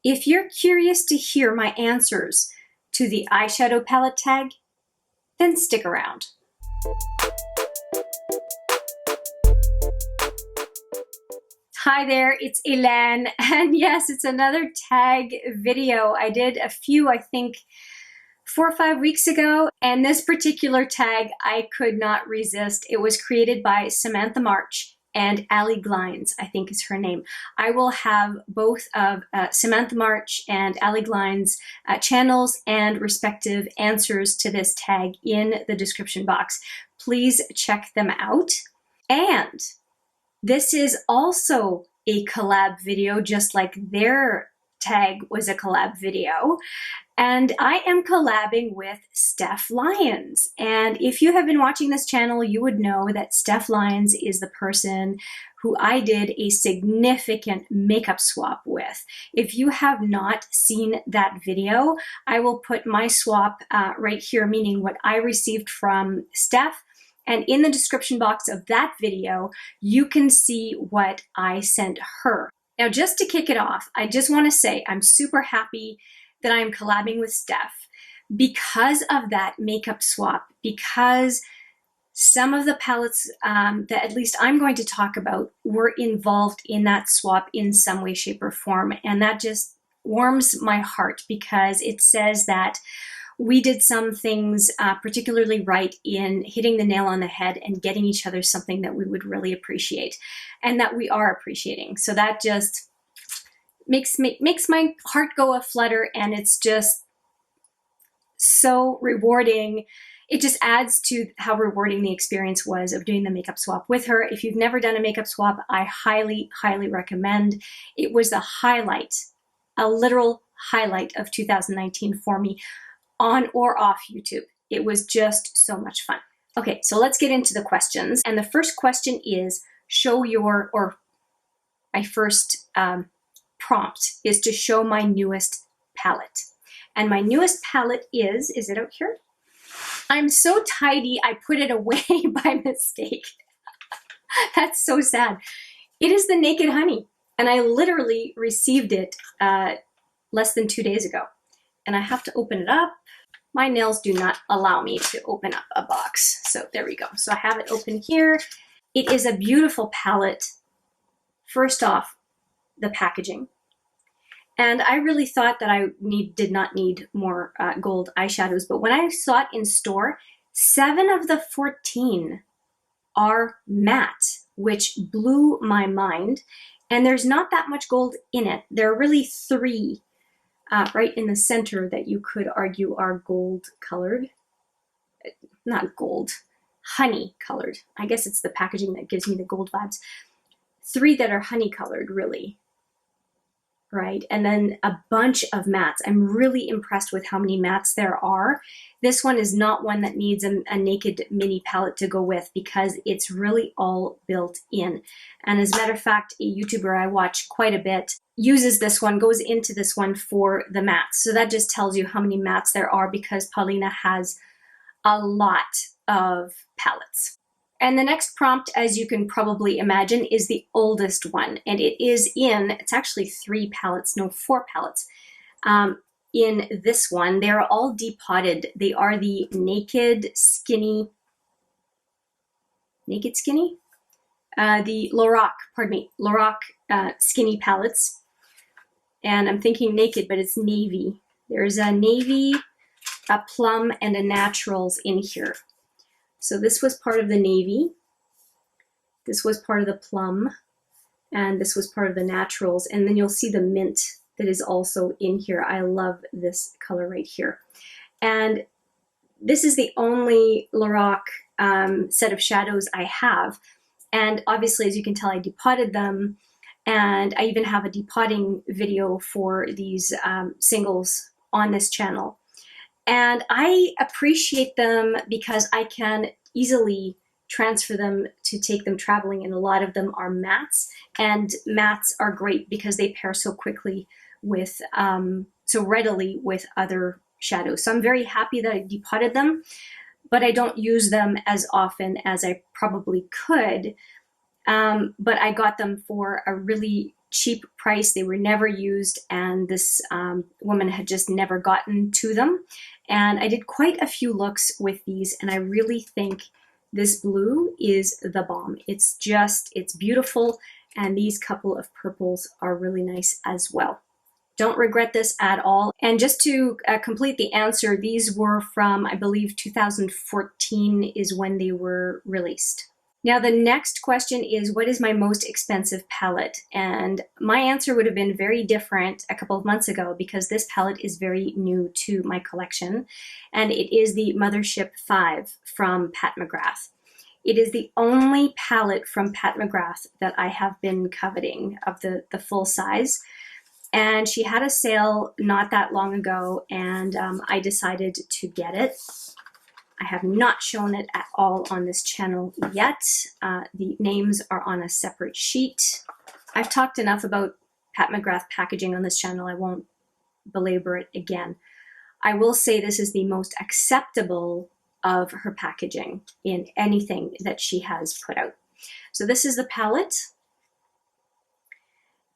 If you're curious to hear my answers to the eyeshadow palette tag, then stick around. Hi there, it's Elaine, and yes, it's another tag video. I did a few, I think, 4 or 5 weeks ago, and this particular tag I could not resist. It was created by Samantha March and Allie Glines, I think is her name. I will have both of Samantha March and Allie Glines channels and respective answers to this tag in the description box. Please check them out. And this is also a collab video, just like their tag was a collab video. And I am collabing with Steph Lyons. And if you have been watching this channel, you would know that Steph Lyons is the person who I did a significant makeup swap with. If you have not seen that video, I will put my swap right here, meaning what I received from Steph. And in the description box of that video, you can see what I sent her. Now, just to kick it off, I just want to say I'm super happy that I'm collabing with Steph because of that makeup swap, because some of the palettes that at least I'm going to talk about were involved in that swap in some way, shape, or form. And that just warms my heart because it says that we did some things particularly right in hitting the nail on the head and getting each other something that we would really appreciate and that we are appreciating. So that just makes my heart go aflutter, and it's just so rewarding. It just adds to how rewarding the experience was of doing the makeup swap with her. If you've never done a makeup swap, I highly, highly recommend. It was the highlight, a literal highlight of 2019 for me, on or off YouTube. It was just so much fun. Okay, so let's get into the questions. And the first question is, my first prompt is to show my newest palette. And my newest palette is it out here? I'm so tidy, I put it away by mistake. That's so sad. It is the Naked Honey. And I literally received it less than 2 days ago. And I have to open it up. My nails do not allow me to open up a box. So there we go. So I have it open here. It is a beautiful palette. First off, the packaging. And I really thought that I did not need more gold eyeshadows, but when I saw it in store, 7 of the 14 are matte, which blew my mind. And there's not that much gold in it. There are really 3 right in the center that you could argue are gold colored. Not gold, honey colored. I guess it's the packaging that gives me the gold vibes. 3 that are honey colored, really. Right? And then a bunch of mattes. I'm really impressed with how many mattes there are. This one is not one that needs a naked mini palette to go with because it's really all built in. And as a matter of fact, a YouTuber I watch quite a bit uses this one, goes into this one for the mattes. So that just tells you how many mattes there are because Paulina has a lot of palettes. And the next prompt, as you can probably imagine, is the oldest one. And it's actually 3 palettes, no 4 palettes. In this one, they're all depotted. They are the Naked Skinny, the Lorac Skinny palettes. And I'm thinking naked, but it's navy. There's a navy, a plum, and a naturals in here. So this was part of the navy, this was part of the plum, and this was part of the naturals. And then you'll see the mint that is also in here. I love this color right here. And this is the only Lorac set of shadows I have. And obviously, as you can tell, I depotted them. And I even have a depotting video for these singles on this channel. And I appreciate them because I can easily transfer them to take them traveling, and a lot of them are mattes. And mattes are great because they pair so quickly with, so readily with other shadows. So I'm very happy that I depotted them, but I don't use them as often as I probably could. But I got them for a really cheap price. They were never used, and this woman had just never gotten to them. And I did quite a few looks with these, and I really think this blue is the bomb. It's beautiful, and these couple of purples are really nice as well. Don't regret this at all. And just to complete the answer, these were from, I believe, 2014 is when they were released. Now the next question is, what is my most expensive palette? And my answer would have been very different a couple of months ago because this palette is very new to my collection, and it is the Mothership 5 from Pat McGrath. It is the only palette from Pat McGrath that I have been coveting of the full size. And she had a sale not that long ago, and I decided to get it. I have not shown it at all on this channel yet. The names are on a separate sheet. I've talked enough about Pat McGrath packaging on this channel. I won't belabor it again. I will say this is the most acceptable of her packaging in anything that she has put out. So this is the palette.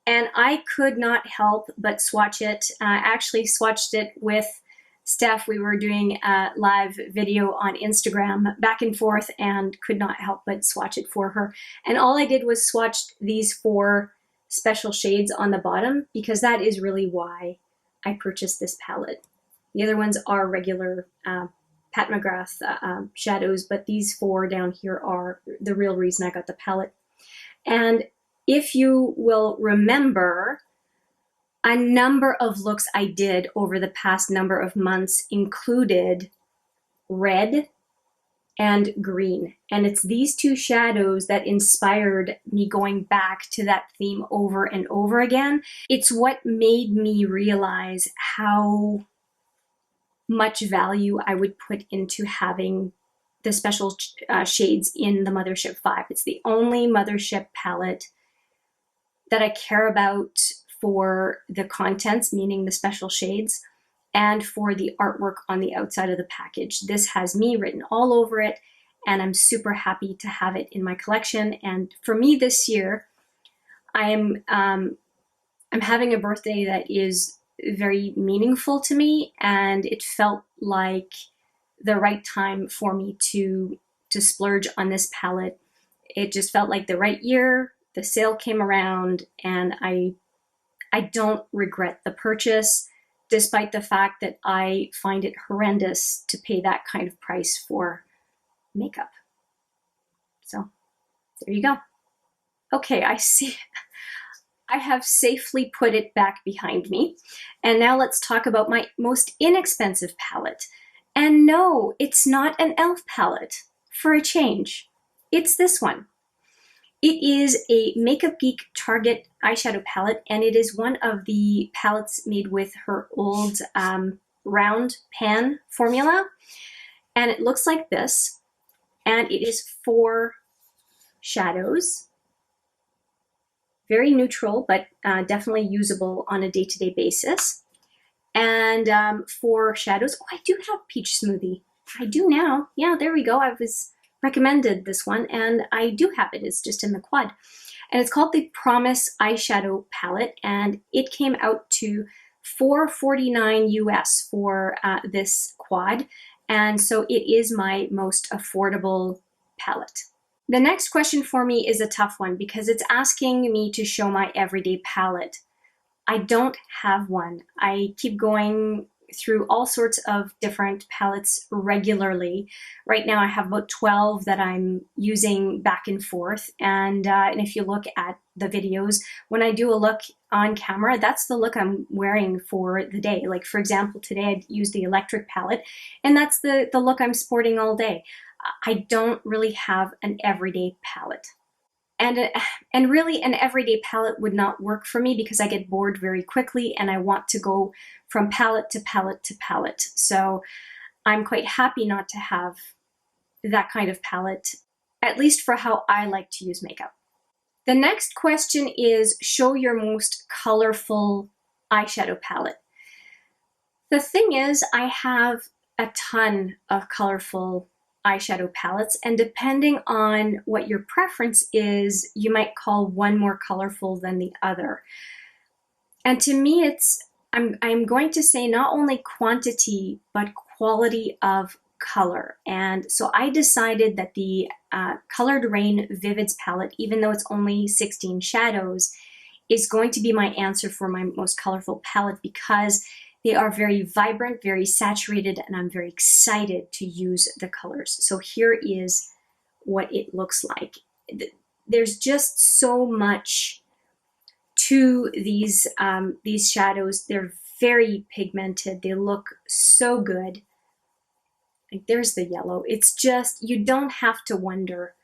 And I could not help but swatch it. I actually swatched it with Steph. We were doing a live video on Instagram back and forth and could not help but swatch it for her. And all I did was swatch these 4 special shades on the bottom because that is really why I purchased this palette. The other ones are regular Pat McGrath shadows, but these 4 down here are the real reason I got the palette. And if you will remember, a number of looks I did over the past number of months included red and green. And it's these 2 shadows that inspired me going back to that theme over and over again. It's what made me realize how much value I would put into having the special shades in the Mothership 5. It's the only Mothership palette that I care about for the contents, meaning the special shades, and for the artwork on the outside of the package. This has me written all over it, and I'm super happy to have it in my collection. And for me this year, I'm having a birthday that is very meaningful to me, and it felt like the right time for me to splurge on this palette. It just felt like the right year. The sale came around, and I don't regret the purchase, despite the fact that I find it horrendous to pay that kind of price for makeup. So there you go. Okay, I see. I have safely put it back behind me. And now let's talk about my most inexpensive palette. And no, it's not an e.l.f. palette, for a change. It's this one. It is a Makeup Geek Target eyeshadow palette, and it is one of the palettes made with her old round pan formula. And it looks like this, and it is 4 shadows. Very neutral, but definitely usable on a day-to-day basis. And 4 shadows. Oh, I do have Peach Smoothie. I do now. Yeah, there we go. I was recommended this one, and I do have it. It's just in the quad. And it's called the Promise Eyeshadow Palette, and it came out to $4.49 US for this quad. And so it is my most affordable palette. The next question for me is a tough one because it's asking me to show my everyday palette. I don't have one. I keep going through all sorts of different palettes regularly. Right now I have about 12 that I'm using back and forth. And if you look at the videos, when I do a look on camera, that's the look I'm wearing for the day. Like for example, today I used the electric palette, and that's the look I'm sporting all day. I don't really have an everyday palette. And really an everyday palette would not work for me because I get bored very quickly and I want to go from palette to palette to palette. So I'm quite happy not to have that kind of palette, at least for how I like to use makeup. The next question is, show your most colorful eyeshadow palette. The thing is, I have a ton of colorful eyeshadow palettes, and depending on what your preference is, you might call one more colorful than the other. And to me, I'm going to say not only quantity, but quality of color. And so I decided that the Colored Rain Vivids palette, even though it's only 16 shadows, is going to be my answer for my most colorful palette, because they are very vibrant, very saturated, and I'm very excited to use the colors. So here is what it looks like. There's just so much to these shadows. They're very pigmented. They look so good. Like, there's the yellow. It's just, you don't have to wonder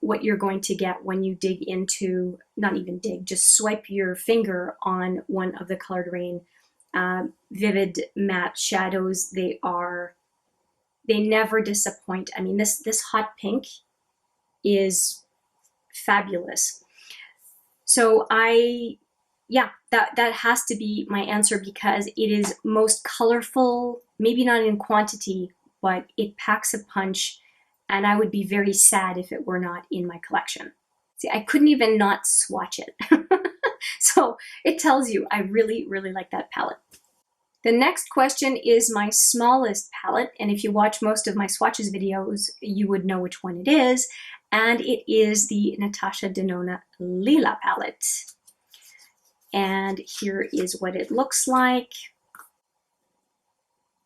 what you're going to get when you dig into, not even dig, just swipe your finger on one of the Colored Rain vivid matte shadows. They never disappoint. I mean, this hot pink is fabulous. So that has to be my answer, because it is most colorful, maybe not in quantity, but it packs a punch, and I would be very sad if it were not in my collection. See, I couldn't even not swatch it. So it tells you I really, really like that palette. The next question is my smallest palette, and if you watch most of my swatches videos, you would know which one it is, and it is the Natasha Denona Lila palette. And here is what it looks like.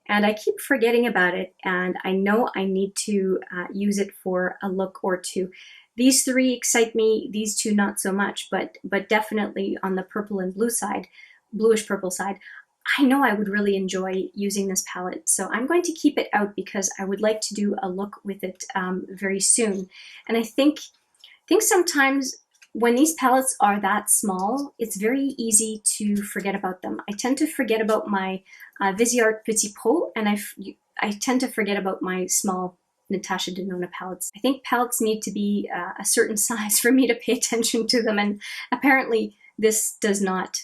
And I keep forgetting about it, and I know I need to use it for a look or two. These three excite me, these two not so much, but definitely on the purple and blue side, bluish purple side, I know I would really enjoy using this palette. So I'm going to keep it out because I would like to do a look with it very soon. And I think sometimes when these palettes are that small, it's very easy to forget about them. I tend to forget about my Viseart Petit Pro, and I tend to forget about my small Natasha Denona palettes. I think palettes need to be a certain size for me to pay attention to them, and apparently this does not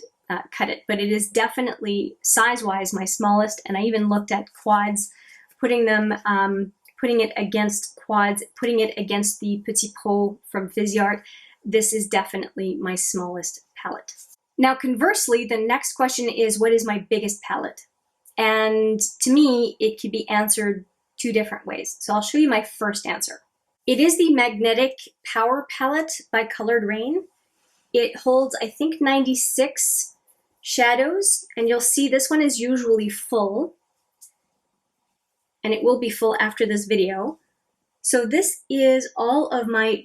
cut it, but it is definitely size-wise my smallest. And I even looked at quads, putting it against quads, putting it against the Petit Pro from Viseart. This is definitely my smallest palette. Now, conversely, the next question is, what is my biggest palette? And to me, it could be answered two different ways. So I'll show you my first answer. It is the Magnetic Power palette by Colored Rain. It holds, I think, 96 shadows, and you'll see this one is usually full, and it will be full after this video. So this is all of my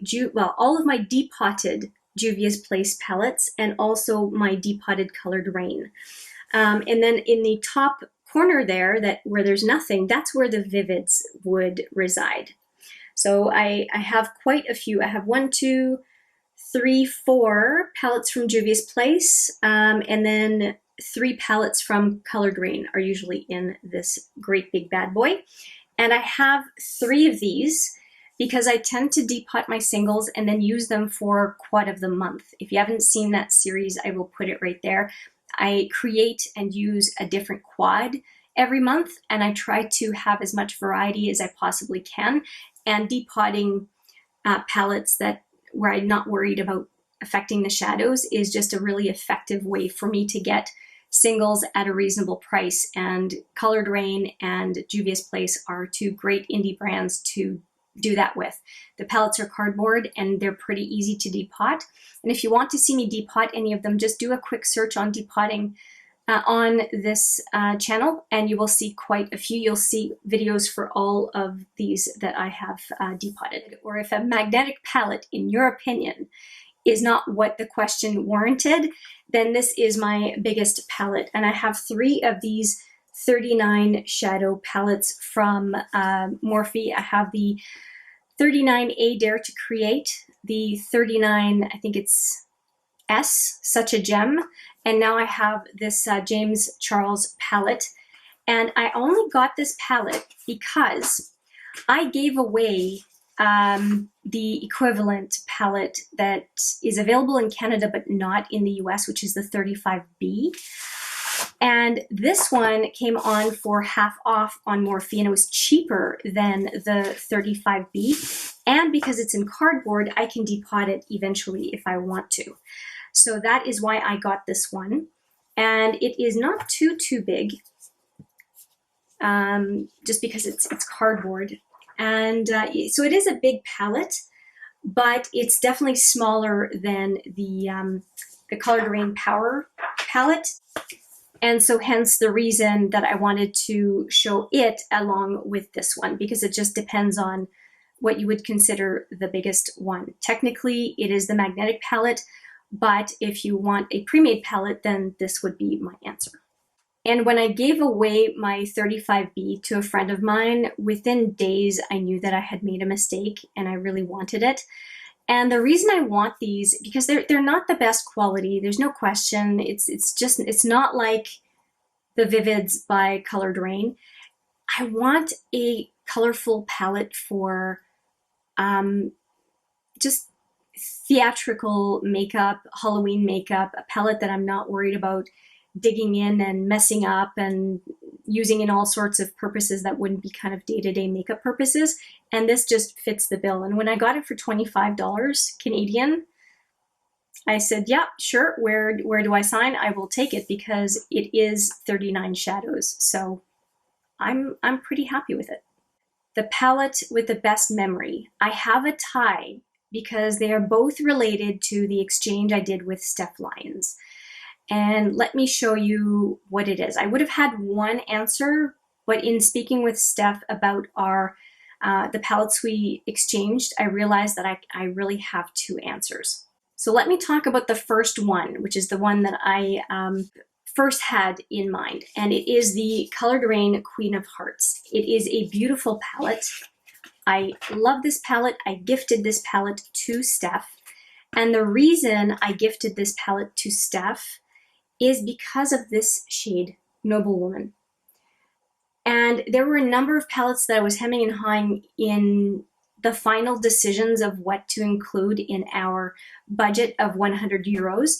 depotted Juvia's Place palettes, and also my depotted Colored Rain. And then in the top corner there, where there's nothing, that's where the Vivids would reside. So I have quite a few. I have 1, 2, 3, 4 palettes from Juvia's Place, and then 3 palettes from Colored Rain are usually in this great big bad boy. And I have 3 of these because I tend to depot my singles and then use them for quad of the month. If you haven't seen that series, I will put it right there. I create and use a different quad every month, and I try to have as much variety as I possibly can. And depotting palettes where I'm not worried about affecting the shadows is just a really effective way for me to get singles at a reasonable price. And Colored Rain and Juvia's Place are 2 great indie brands to do that with. The palettes are cardboard and they're pretty easy to depot. And if you want to see me depot any of them, just do a quick search on depotting on this channel, and you will see quite a few. You'll see videos for all of these that I have depotted. Or if a magnetic palette, in your opinion, is not what the question warranted, then this is my biggest palette. And I have 3 of these 39 shadow palettes from Morphe. I have the 39A Dare to Create, the 39, I think it's S, Such a Gem, and now I have this James Charles palette. And I only got this palette because I gave away the equivalent palette that is available in Canada but not in the US, which is the 35B. And this one came on for half off on Morphe, and it was cheaper than the 35B. And because it's in cardboard, I can depot it eventually if I want to. So that is why I got this one. And it is not too big, just because it's cardboard. And so it is a big palette, but it's definitely smaller than the Colored Rain Power palette. And so hence the reason that I wanted to show it along with this one, because it just depends on what you would consider the biggest one. Technically, it is the magnetic palette, but if you want a pre-made palette, then this would be my answer. And when I gave away my 35B to a friend of mine, within days, I knew that I had made a mistake and I really wanted it. And the reason I want these, because they're not the best quality, there's no question. It's not like the Vivids by Colored Rain. I want a colorful palette for just theatrical makeup, Halloween makeup, a palette that I'm not worried about digging in and messing up and using in all sorts of purposes that wouldn't be kind of day-to-day makeup purposes. And this just fits the bill. And when I got it for $25 Canadian, I said, yeah, sure, where do I sign? I will take it, because it is 39 shadows. So I'm pretty happy with it. The palette with the best memory. I have a tie because they are both related to the exchange I did with Steph Lyons. And let me show you what it is. I would have had one answer, but in speaking with Steph about the palettes we exchanged, I realized that I really have two answers. So let me talk about the first one, which is the one that I first had in mind. And it is the Colored Rain Queen of Hearts. It is a beautiful palette. I love this palette. I gifted this palette to Steph. And the reason I gifted this palette to Steph is because of this shade, Noble Woman. And there were a number of palettes that I was hemming and hawing in the final decisions of what to include in our budget of 100 euros.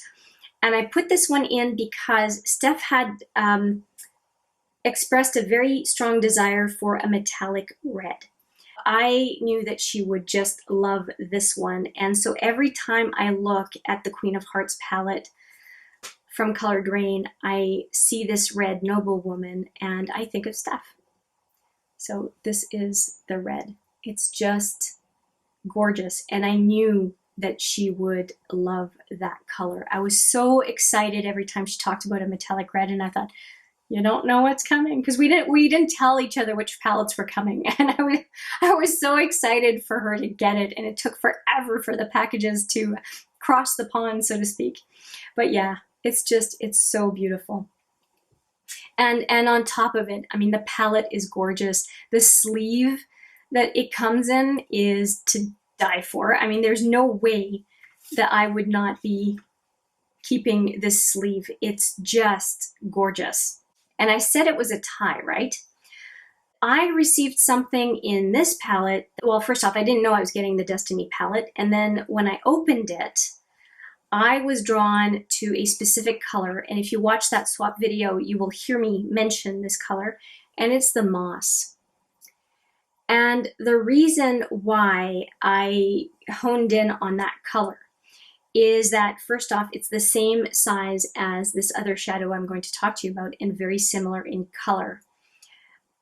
And I put this one in because Steph had expressed a very strong desire for a metallic red. I knew that she would just love this one. And so every time I look at the Queen of Hearts palette from Colored Rain, I see this red Noble Woman and I think of Steph. So this is the red. It's just gorgeous. And I knew that she would love that color. I was so excited every time she talked about a metallic red, and I thought, you don't know what's coming, because we didn't tell each other which palettes were coming. And I was so excited for her to get it, and it took forever for the packages to cross the pond, so to speak. But yeah, it's so beautiful. And on top of it, I mean, the palette is gorgeous. The sleeve that it comes in is to die for. I mean, there's no way that I would not be keeping this sleeve. It's just gorgeous. And I said it was a tie, right? I received something in this palette. Well, first off, I didn't know I was getting the Destiny palette. And then when I opened it, I was drawn to a specific color. And if you watch that swap video, you will hear me mention this color. And it's the moss. And the reason why I honed in on that color is that, first off, it's the same size as this other shadow I'm going to talk to you about, and very similar in color.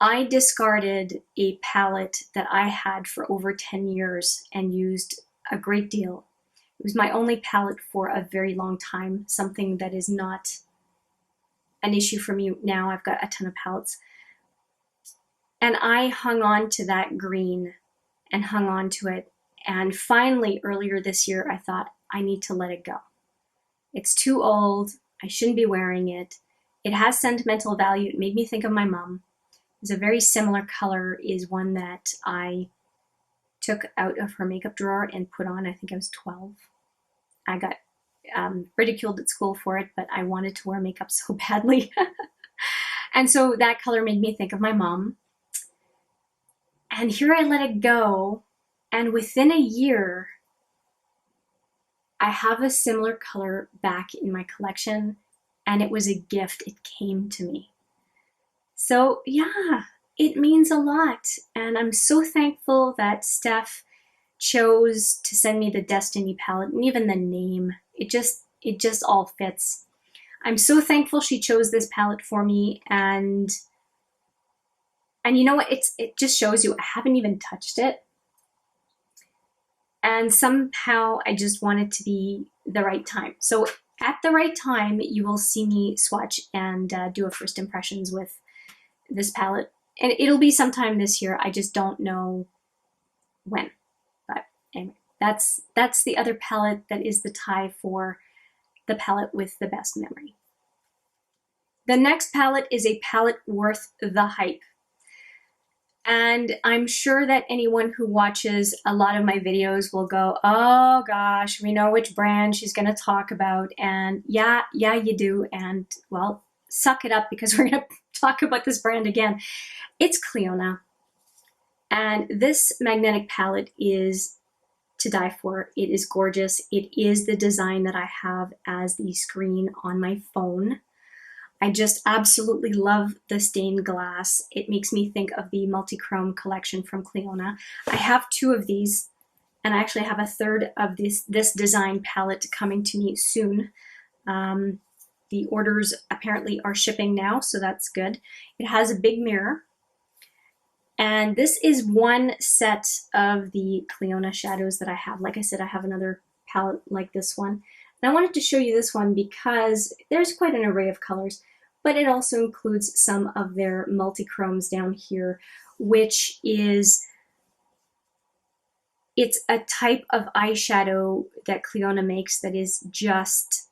I discarded a palette that I had for over 10 years and used a great deal. It was my only palette for a very long time, something that is not an issue for me now. I've got a ton of palettes. And I hung on to that green and hung on to it. And finally, earlier this year, I thought, I need to let it go. It's too old. I shouldn't be wearing it. It has sentimental value. It made me think of my mom. It's a very similar color, is one that I took out of her makeup drawer and put on. I think I was 12. I got ridiculed at school for it, but I wanted to wear makeup so badly. And so that color made me think of my mom. And here I let it go. And within a year, I have a similar color back in my collection. and it was a gift. It came to me. So yeah, it means a lot. And I'm so thankful that Steph chose to send me the Destiny palette, and even the name. It just all fits. I'm so thankful she chose this palette for me, and you know what? It just shows you I haven't even touched it. And somehow I just want it to be the right time. So at the right time, you will see me swatch and do a first impressions with this palette. And it'll be sometime this year. I just don't know when. But anyway, that's the other palette that is the tie for the palette with the best memory. The next palette is a palette worth the hype. And I'm sure that anyone who watches a lot of my videos will go, oh gosh, we know which brand she's going to talk about. And yeah, you do. And well, suck it up, because we're going to talk about this brand again. It's Clionadh. And this magnetic palette is to die for. It is gorgeous. It is the design that I have as the screen on my phone. I just absolutely love the stained glass. It makes me think of the multi-chrome collection from Clionadh. I have 2 of these, and I actually have a 3rd of this design palette coming to me soon. The orders apparently are shipping now, so that's good. It has a big mirror. And this is one set of the Clionadh shadows that I have. Like I said, I have another palette like this one. And I wanted to show you this one because there's quite an array of colors, but it also includes some of their multi-chromes down here, which is, it's a type of eyeshadow that Clionadh makes that is just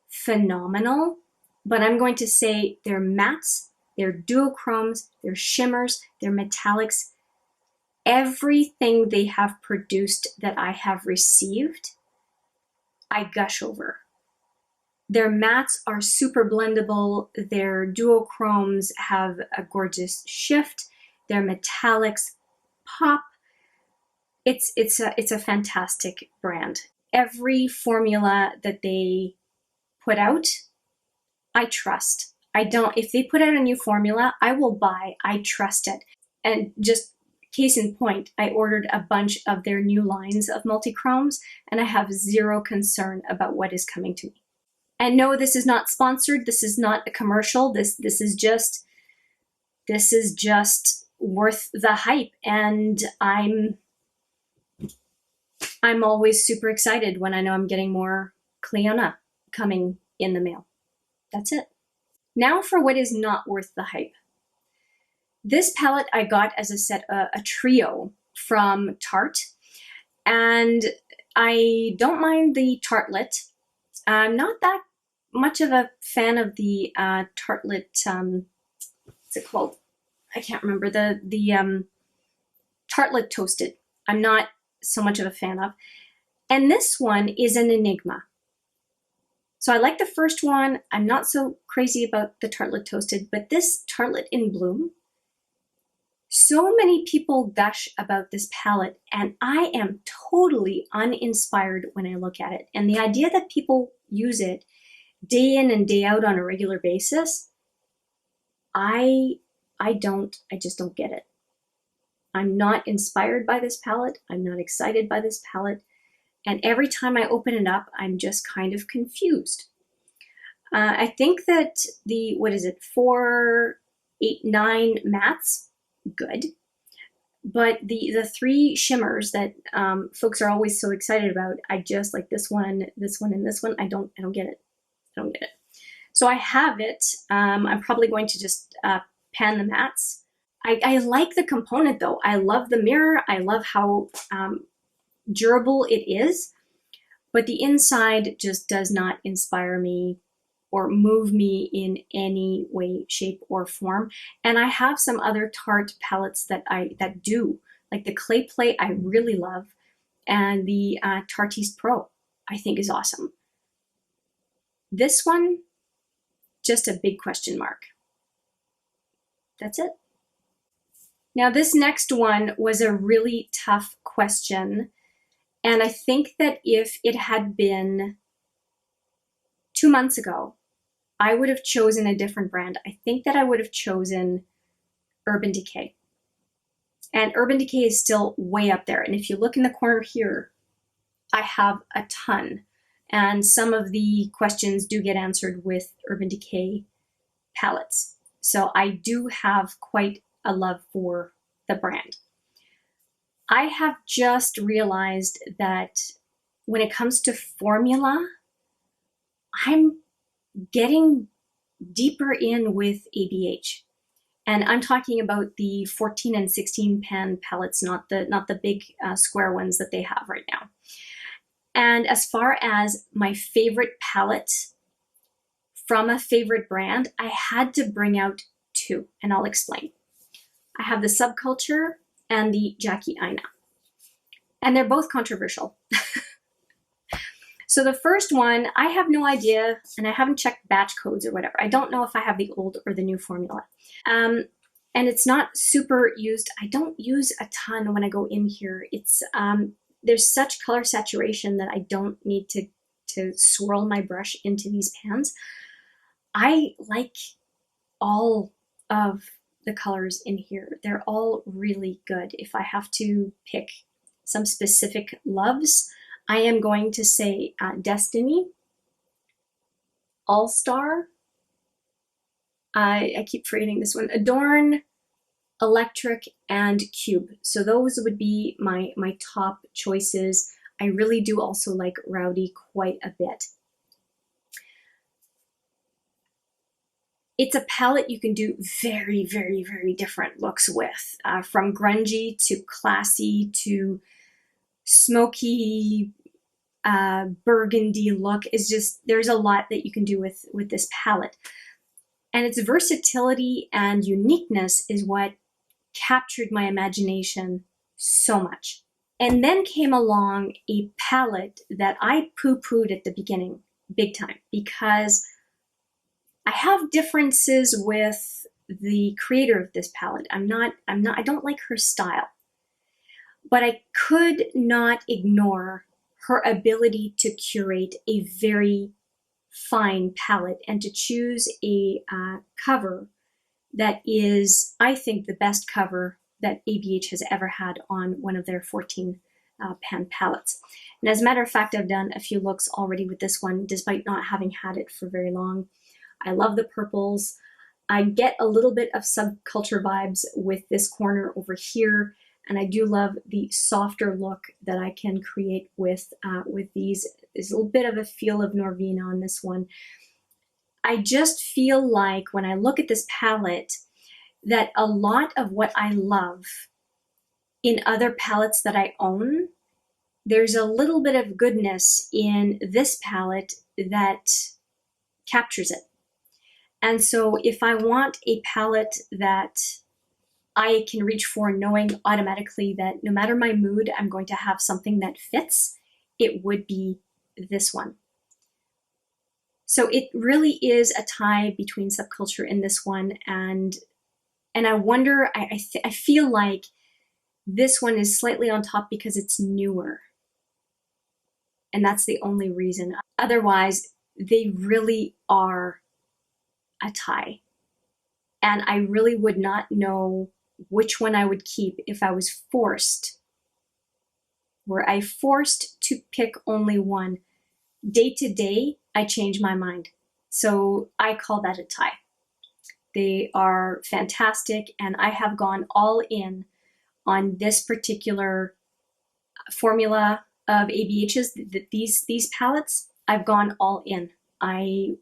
phenomenal. But I'm going to say they're mattes, they're duochromes, they're shimmers, they're metallics. Everything they have produced that I have received, I gush over. Their mattes are super blendable. Their duochromes have a gorgeous shift. Their metallics pop. It's a fantastic brand. Every formula that they put out, I trust. If they put out a new formula, I will buy. I trust it. And just case in point, I ordered a bunch of their new lines of multi-chromes, and I have zero concern about what is coming to me. And no, this is not sponsored. This is not a commercial. This is just worth the hype. And I'm always super excited when I know I'm getting more Clionadh coming in the mail. That's it. Now for what is not worth the hype. This palette I got as a set, a trio from Tarte, and I don't mind the tartlet. I'm not that much of a fan of the tartlet, what's it called? I can't remember. The tartlet toasted. I'm not so much of a fan of. And this one is an enigma. So I like the first one. I'm not so crazy about the tartlet toasted, but this tartlet in bloom, so many people gush about this palette, and I am totally uninspired when I look at it. And the idea that people use it day in and day out on a regular basis, I just don't get it. I'm not inspired by this palette. I'm not excited by this palette. And every time I open it up, I'm just kind of confused. I think that the, 4, 8, 9 mattes, good. But the 3 shimmers that folks are always so excited about, I just like this one, and this one. I don't get it. I don't get it. So I have it. I'm probably going to just pan the mattes. I like the component though. I love the mirror. I love how durable it is, but the inside just does not inspire me or move me in any way, shape, or form. And I have some other Tarte palettes that do, like the Clay Play I really love, and the Tarteist Pro I think is awesome. This one, just a big question mark. That's it. Now this next one was a really tough question. And I think that if it had been 2 months ago, I would have chosen a different brand. I think that I would have chosen Urban Decay. And Urban Decay is still way up there. And if you look in the corner here, I have a ton. And some of the questions do get answered with Urban Decay palettes. So I do have quite a love for the brand. I have just realized that when it comes to formula, I'm getting deeper in with ABH. And I'm talking about the 14 and 16 pan palettes, not the big square ones that they have right now. And as far as my favorite palette from a favorite brand, I had to bring out two, and I'll explain. I have the Subculture and the Jackie Aina. And they're both controversial. So the first one, I have no idea, and I haven't checked batch codes or whatever. I don't know if I have the old or the new formula. And it's not super used. I don't use a ton when I go in here. It's there's such color saturation that I don't need to swirl my brush into these pans. I like all of the colors in here. They're all really good. If I have to pick some specific loves, I am going to say Destiny, All Star, I keep forgetting this one, Adorn, Electric, and Cube. So those would be my top choices. I really do also like Rowdy quite a bit. It's a palette you can do very, very, very different looks with, from grungy to classy to smoky, burgundy look. Is just, there's a lot that you can do with this palette. And its versatility and uniqueness is what captured my imagination so much. And then came along a palette that I poo-pooed at the beginning, big time, because I have differences with the creator of this palette. I don't like her style, but I could not ignore her ability to curate a very fine palette and to choose a cover that is, I think, the best cover that ABH has ever had on one of their 14 pan palettes. And as a matter of fact, I've done a few looks already with this one, despite not having had it for very long. I love the purples. I get a little bit of subculture vibes with this corner over here, and I do love the softer look that I can create with these. There's a little bit of a feel of Norvina on this one. I just feel like when I look at this palette that a lot of what I love in other palettes that I own, there's a little bit of goodness in this palette that captures it. And so if I want a palette that I can reach for, knowing automatically that no matter my mood, I'm going to have something that fits, it would be this one. So it really is a tie between Subculture and this one, and I wonder, I feel like this one is slightly on top because it's newer, and that's the only reason. Otherwise, they really are a tie, and I really would not know which one I would keep if I was forced, were I forced to pick only one. Day to day, I change my mind. So I call that a tie. They are fantastic, and I have gone all in on this particular formula of ABH's, these palettes. I've gone all in. I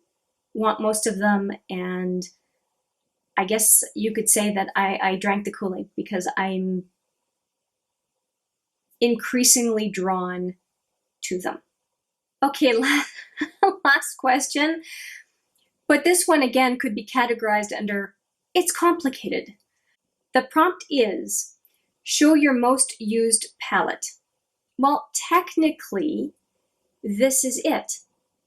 want most of them, and I guess you could say that I drank the Kool-Aid because I'm increasingly drawn to them. Okay, last question. But this one again could be categorized under, it's complicated. The prompt is, show your most used palette. Well, technically, this is it.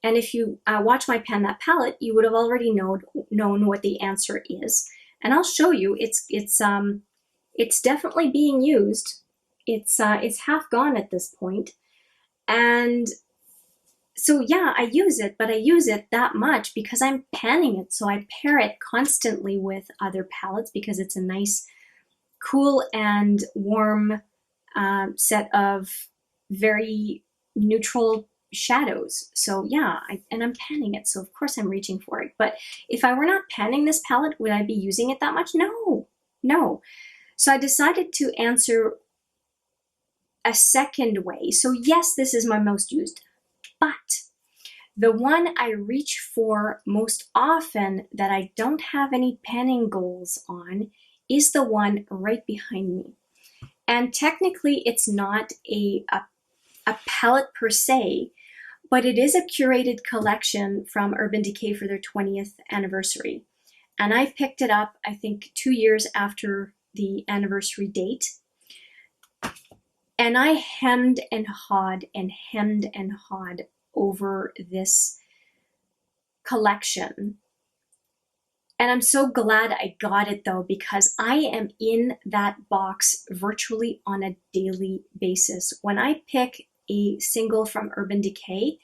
And if you watch my Pan That Palette, you would have already known what the answer is. And I'll show you, it's definitely being used. It's half gone at this point. And So yeah, I use it, but I use it that much because I'm panning it. So I pair it constantly with other palettes because it's a nice, cool and warm set of very neutral shadows. So yeah, and I'm panning it, so of course I'm reaching for it. But if I were not panning this palette, would I be using it that much? No, no. So I decided to answer a second way. So yes, this is my most used, but the one I reach for most often that I don't have any panning goals on is the one right behind me. And technically it's not a palette per se, but it is a curated collection from Urban Decay for their 20th anniversary. And I picked it up, I think, 2 years after the anniversary date. And I hemmed and hawed and hemmed and hawed over this collection. And I'm so glad I got it though, because I am in that box virtually on a daily basis. When I pick a single from Urban Decay,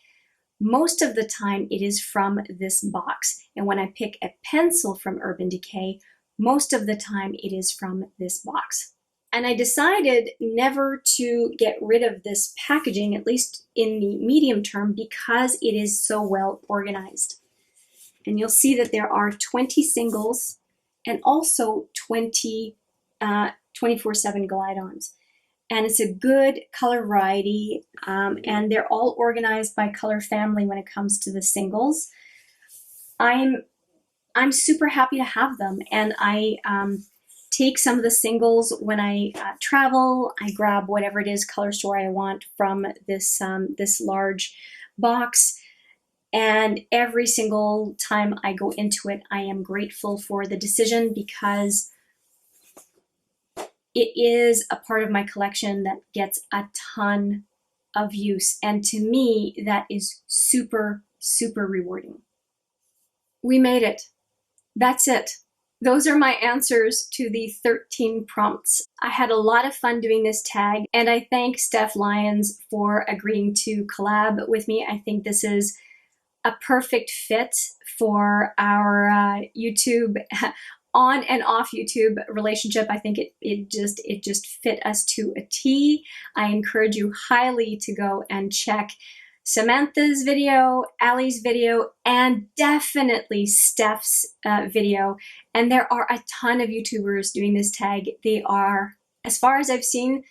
most of the time it is from this box. And when I pick a pencil from Urban Decay, most of the time it is from this box. And I decided never to get rid of this packaging, at least in the medium term, because it is so well organized. And you'll see that there are 20 singles and also 20 24/7 glide-ons. And it's a good color variety, and they're all organized by color family when it comes to the singles. I'm super happy to have them, and I take some of the singles when I travel. I grab whatever it is color story I want from this this large box. And every single time I go into it, I am grateful for the decision because it is a part of my collection that gets a ton of use. And to me, that is super, super rewarding. We made it. That's it. Those are my answers to the 13 prompts. I had a lot of fun doing this tag, and I thank Steph Lyons for agreeing to collab with me. I think this is a perfect fit for our YouTube on and off YouTube relationship. I think it just fit us to a T. I encourage you highly to go and check Samantha's video, Allie's video, and definitely Steph's video. And there are a ton of YouTubers doing this tag. They are, as far as I've seen,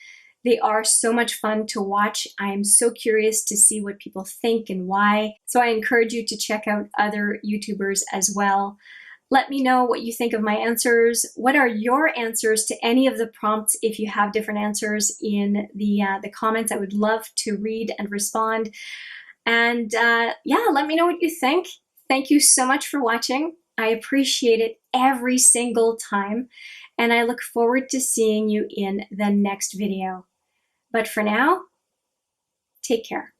they are so much fun to watch. I am so curious to see what people think and why. So I encourage you to check out other YouTubers as well. Let me know what you think of my answers. What are your answers to any of the prompts? If you have different answers in the comments, I would love to read and respond. And yeah, let me know what you think. Thank you so much for watching. I appreciate it every single time. And I look forward to seeing you in the next video. But for now, take care.